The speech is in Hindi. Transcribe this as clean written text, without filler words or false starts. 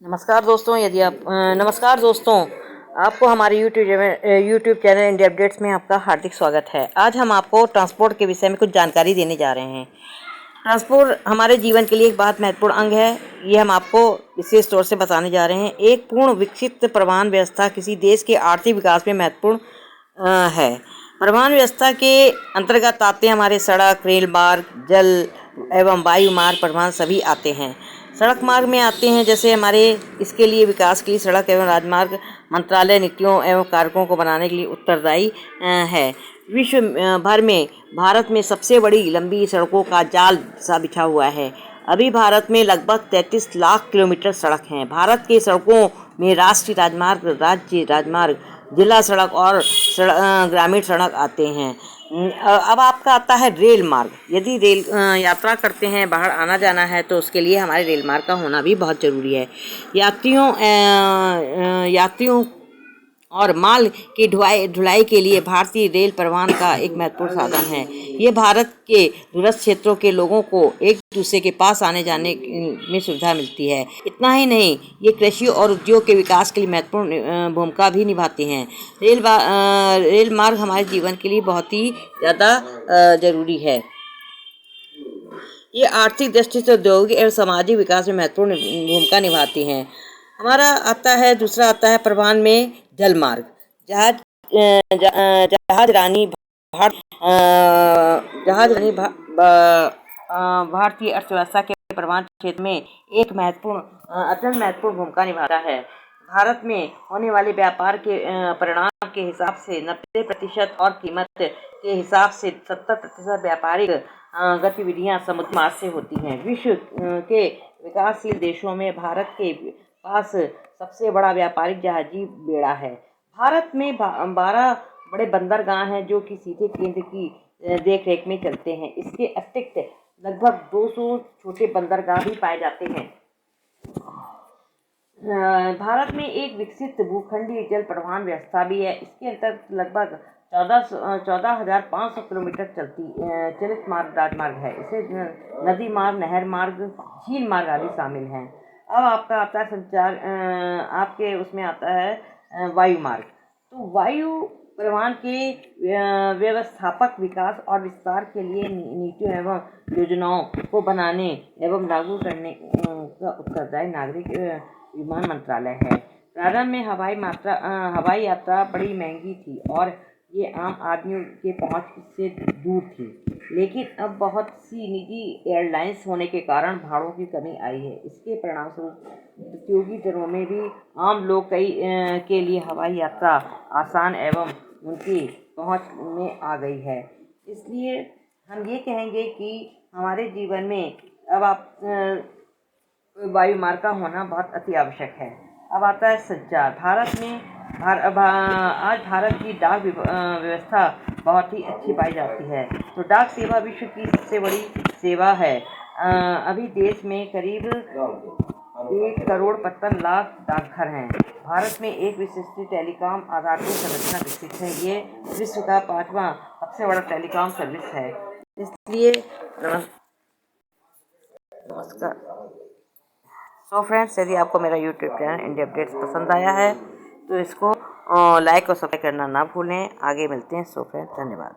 नमस्कार दोस्तों, नमस्कार दोस्तों, आपको हमारे यूट्यूब चैनल इंडिया अपडेट्स में आपका हार्दिक स्वागत है। आज हम आपको ट्रांसपोर्ट के विषय में कुछ जानकारी देने जा रहे हैं। ट्रांसपोर्ट हमारे जीवन के लिए एक बहुत महत्वपूर्ण अंग है। ये हम आपको विशेष तौर से बताने जा रहे हैं। एक पूर्ण विकसित परिवहन व्यवस्था किसी देश के आर्थिक विकास में महत्वपूर्ण है। परिवहन व्यवस्था के अंतर्गत आते हैं हमारे सड़क, रेल मार्ग, जल एवं वायु मार्ग परिवहन सभी आते हैं। सड़क मार्ग में आते हैं जैसे हमारे इसके लिए विकास के लिए सड़क एवं राजमार्ग मंत्रालय नीतियों एवं कारकों को बनाने के लिए उत्तरदायी है। विश्व भर में भारत में सबसे बड़ी लंबी सड़कों का जाल सा बिछा हुआ है। अभी भारत में लगभग 33 लाख किलोमीटर सड़क हैं। भारत के सड़कों में राष्ट्रीय राजमार्ग, राज्य राजमार्ग, जिला सड़क और ग्रामीण सड़क आते हैं। अब आपका आता है रेल मार्ग। यदि रेल यात्रा करते हैं, बाहर आना जाना है, तो उसके लिए हमारे रेल मार्ग का होना भी बहुत ज़रूरी है। यात्रियों और माल की ढुलाई के लिए भारतीय रेल परिवहन का एक महत्वपूर्ण साधन है। ये भारत के दूरस्थ क्षेत्रों के लोगों को एक दूसरे के पास आने जाने में सुविधा मिलती है। इतना ही नहीं, ये कृषि और उद्योग के विकास के लिए महत्वपूर्ण भूमिका भी निभाते हैं। रेल मार्ग हमारे जीवन के लिए बहुत ही ज़्यादा ज़रूरी है। ये आर्थिक दृष्टि से औद्योगिक एवं सामाजिक विकास में महत्वपूर्ण भूमिका निभाती हैं। दूसरा आता है परिवहन में जल मार्ग। भारतीय अर्थव्यवस्था के परिवहन क्षेत्र में एक अत्यंत महत्वपूर्ण भूमिका निभाता है। भारत में होने वाले व्यापार के परिणाम के हिसाब से 90% और कीमत के हिसाब से 70% व्यापारिक गतिविधियां समुद्र मार्ग से होती हैं। विश्व के विकासशील देशों में भारत के पास सबसे बड़ा व्यापारिक जहाजी बेड़ा है। भारत में 12 बड़े बंदरगाह हैं जो कि सीधे केंद्र की देखरेख में चलते हैं। इसके अतिरिक्त लगभग 200 छोटे बंदरगाह भी पाए जाते हैं। भारत में एक विकसित भूखंडीय जल परिवहन व्यवस्था भी है। इसके अंतर्गत लगभग 14,500 किलोमीटर चलित मार्ग राजमार्ग है। इसे नदी मार्ग, नहर मार्ग, झील मार्ग आदि शामिल हैं। अब आपका आता है आपके उसमें आता है वायु मार्ग। तो वायु परिवहन के व्यवस्थापक विकास और विस्तार के लिए नीतियों एवं योजनाओं को बनाने एवं लागू करने का उत्तरदायी नागरिक विमान मंत्रालय है। प्रारंभ में हवाई यात्रा बड़ी महंगी थी और ये आम आदमियों के पहुंच से दूर थी, लेकिन अब बहुत सी निजी एयरलाइंस होने के कारण भाड़ों की कमी आई है। इसके परिणामस्वरूप प्रतियोगी दरों में भी आम लोग के लिए हवाई यात्रा आसान एवं उनकी पहुंच में आ गई है। इसलिए हम ये कहेंगे कि हमारे जीवन में अब वायु मार्ग का होना बहुत अति आवश्यक है। अब आता है संचार। आज भारत की डाक व्यवस्था बहुत ही अच्छी पाई जाती है। तो डाक सेवा विश्व की सबसे बड़ी सेवा है। अभी देश में करीब 1,55,00,000 डाकघर हैं। भारत में एक विशिष्ट टेलीकॉम आधारभूत संरचना विकसित है। ये विश्व का 5वां सबसे बड़ा टेलीकॉम सर्विस है। इसलिए नमस्कार। सो फ्रेंड्स, यदि आपको मेरा यूट्यूब चैनल इंडिया अपडेट्स पसंद आया है तो इसको लाइक और सब्सक्राइब करना ना भूलें। आगे मिलते हैं। सो फ्रेंड्स, धन्यवाद।